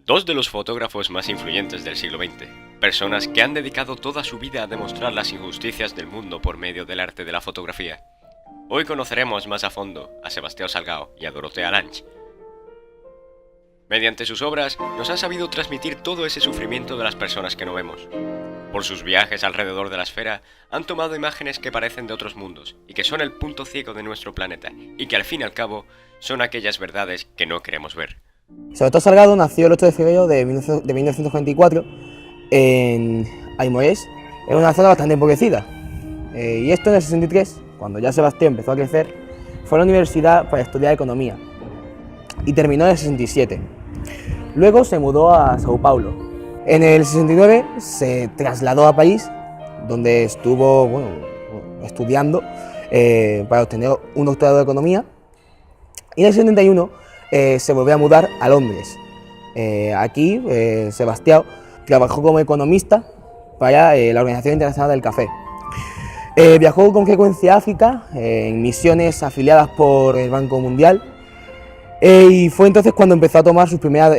Dos de los fotógrafos más influyentes del siglo XX, personas que han dedicado toda su vida a demostrar las injusticias del mundo por medio del arte de la fotografía. Hoy conoceremos más a fondo a Sebastião Salgado y a Dorotea Lange. Mediante sus obras nos han sabido transmitir todo ese sufrimiento de las personas que no vemos. Por sus viajes alrededor de la esfera han tomado imágenes que parecen de otros mundos y que son el punto ciego de nuestro planeta y que al fin y al cabo son aquellas verdades que no queremos ver. Sebastião Salgado nació el 8 de febrero de 1944 en Aimorés, en una zona bastante empobrecida. Y esto en el 63, cuando ya Sebastián empezó a crecer, fue a la universidad para estudiar economía y terminó en el 67. Luego se mudó a Sao Paulo. En el 69 se trasladó a París, donde estuvo estudiando para obtener un doctorado de economía. Y en el 71 se volvió a mudar a Londres. Aquí Sebastião trabajó como economista para la Organización Internacional del Café. Viajó con frecuencia a África en misiones afiliadas por el Banco Mundial y fue entonces cuando empezó a tomar sus primeras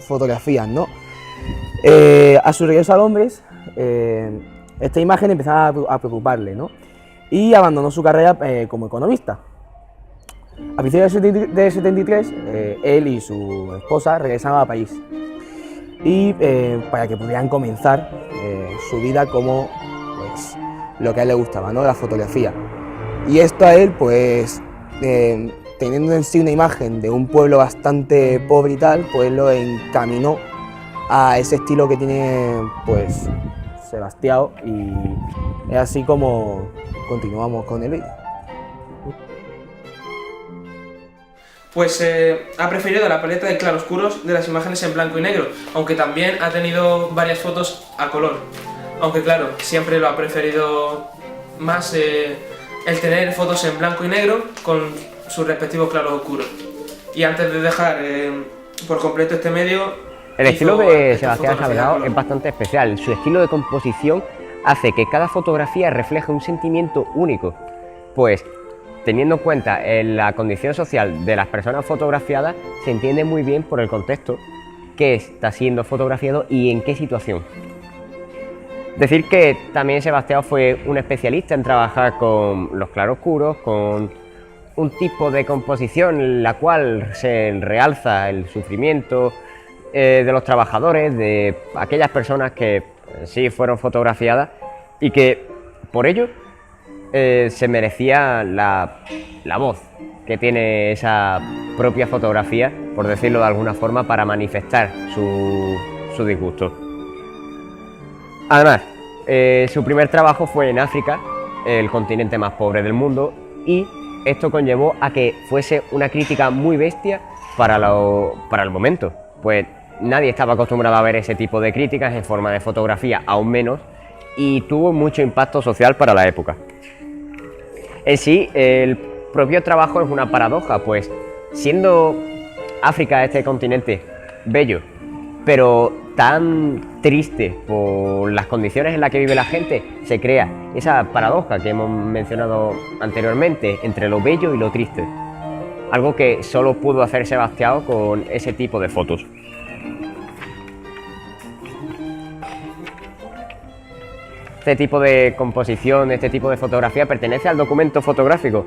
fotografías, ¿no? A su regreso a Londres, esta imagen empezaba a preocuparle, ¿no? Y abandonó su carrera como economista. A principios del 73, él y su esposa regresaron a París y para que pudieran comenzar su vida como lo que a él le gustaba, ¿no? La fotografía. Y esto a él, teniendo en sí una imagen de un pueblo bastante pobre y tal, pues lo encaminó a ese estilo que tiene Sebastião, y es así como continuamos con el vídeo. Ha preferido la paleta de claroscuros de las imágenes en blanco y negro, aunque también ha tenido varias fotos a color. Aunque claro, siempre lo ha preferido más el tener fotos en blanco y negro con sus respectivos claroscuros. Y antes de dejar por completo este medio... El estilo de Sebastião Salgado es bastante especial. Su estilo de composición hace que cada fotografía refleje un sentimiento único, pues teniendo en cuenta la condición social de las personas fotografiadas, se entiende muy bien por el contexto que está siendo fotografiado y en qué situación. Decir que también Sebastião fue un especialista en trabajar con los claroscuros, con un tipo de composición en la cual se realza el sufrimiento de los trabajadores, de aquellas personas que sí fueron fotografiadas y que por ello se merecía la voz que tiene esa propia fotografía, por decirlo de alguna forma, para manifestar su disgusto. Además, su primer trabajo fue en África, el continente más pobre del mundo, y esto conllevó a que fuese una crítica muy bestia para el momento, pues nadie estaba acostumbrado a ver ese tipo de críticas en forma de fotografía, aún menos, y tuvo mucho impacto social para la época. En sí, el propio trabajo es una paradoja, pues siendo África este continente bello, pero tan triste por las condiciones en las que vive la gente, se crea esa paradoja que hemos mencionado anteriormente entre lo bello y lo triste. Algo que solo pudo hacer Sebastião con ese tipo de fotos. Este tipo de composición, este tipo de fotografía pertenece al documento fotográfico,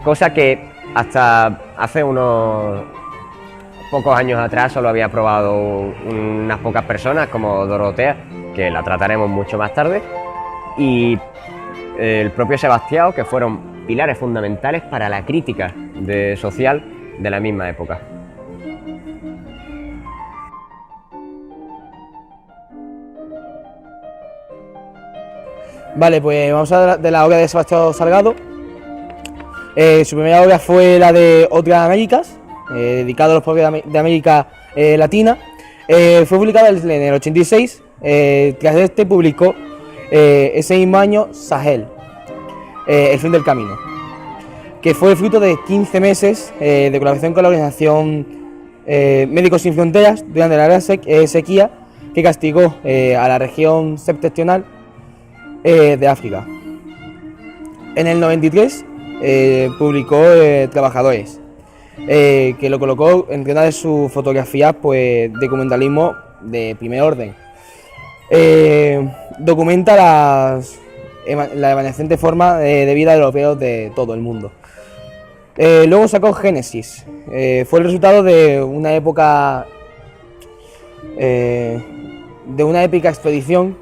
cosa que hasta hace unos pocos años atrás solo había probado unas pocas personas como Dorotea, que la trataremos mucho más tarde, y el propio Sebastião, que fueron pilares fundamentales para la crítica social de la misma época. Vale, pues vamos a hablar de la obra de Sebastião Salgado. Su primera obra fue la de Otras Américas, dedicado a los pobres de América Latina. Fue publicada en el 86. Tras este publicó ese mismo año Sahel, El fin del camino, que fue fruto de 15 meses de colaboración con la organización Médicos Sin Fronteras durante la gran sequía que castigó a la región septentrional de África. En el 93 publicó Trabajadores, que lo colocó entre una de sus fotografías, pues documentalismo de primer orden. Documenta la evanescente forma de vida de los europeos de todo el mundo. Luego sacó Génesis. Fue el resultado de una época de una épica expedición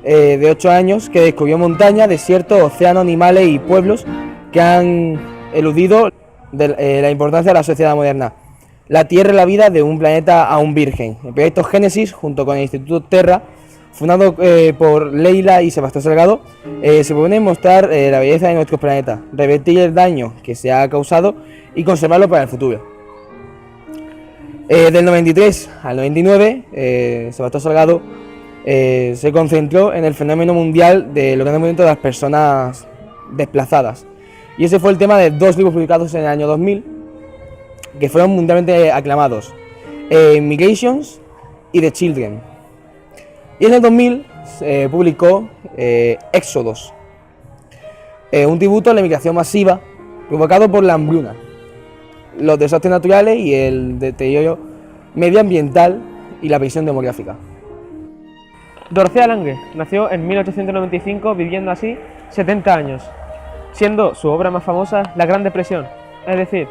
de 8 años que descubrió montañas, desiertos, océanos, animales y pueblos que han eludido la importancia de la sociedad moderna. La Tierra y la vida de un planeta aún virgen. El proyecto Génesis, junto con el Instituto Terra, fundado por Leila y Sebastián Salgado, se propone mostrar la belleza de nuestro planeta, revertir el daño que se ha causado y conservarlo para el futuro. Del 93 al 99, Sebastián Salgado se concentró en el fenómeno mundial del gran movimiento de las personas desplazadas. Y ese fue el tema de 2 libros publicados en el año 2000, que fueron mundialmente aclamados, Migrations y The Children. Y en el 2000 publicó Éxodos, un tributo a la migración masiva provocado por la hambruna, los desastres naturales y el deterioro medioambiental y la presión demográfica. Dorothea Lange nació en 1895, viviendo así 70 años, siendo su obra más famosa La Gran Depresión, es decir,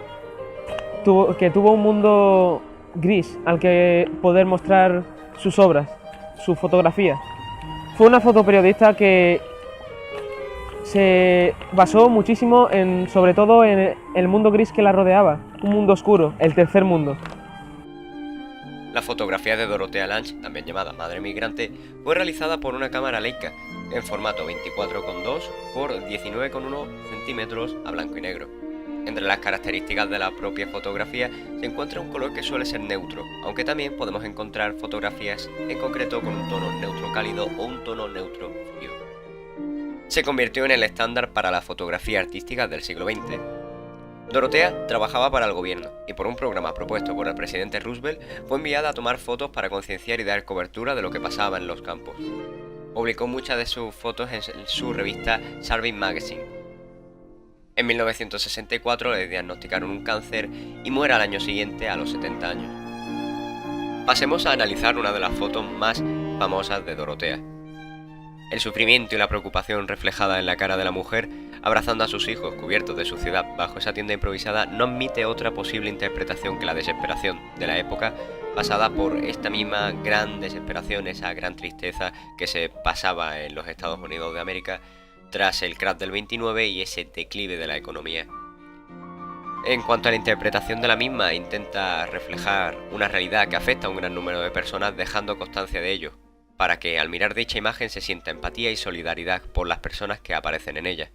tuvo un mundo gris al que poder mostrar sus obras, sus fotografías. Fue una fotoperiodista que se basó muchísimo sobre todo en el mundo gris que la rodeaba, un mundo oscuro, el tercer mundo. La fotografía de Dorothea Lange, también llamada Madre Migrante, fue realizada por una cámara Leica en formato 24,2 por 19,1 centímetros a blanco y negro. Entre las características de la propia fotografía se encuentra un color que suele ser neutro, aunque también podemos encontrar fotografías en concreto con un tono neutro cálido o un tono neutro frío. Se convirtió en el estándar para la fotografía artística del siglo XX. Dorothea trabajaba para el gobierno y por un programa propuesto por el presidente Roosevelt fue enviada a tomar fotos para concienciar y dar cobertura de lo que pasaba en los campos. Publicó muchas de sus fotos en su revista Survey Magazine. En 1964 le diagnosticaron un cáncer y muere al año siguiente a los 70 años. Pasemos a analizar una de las fotos más famosas de Dorothea. El sufrimiento y la preocupación reflejada en la cara de la mujer, abrazando a sus hijos cubiertos de suciedad bajo esa tienda improvisada, no admite otra posible interpretación que la desesperación de la época, pasada por esta misma gran desesperación, esa gran tristeza que se pasaba en los Estados Unidos de América tras el crash del 29 y ese declive de la economía. En cuanto a la interpretación de la misma, intenta reflejar una realidad que afecta a un gran número de personas, dejando constancia de ello, para que al mirar dicha imagen se sienta empatía y solidaridad por las personas que aparecen en ella.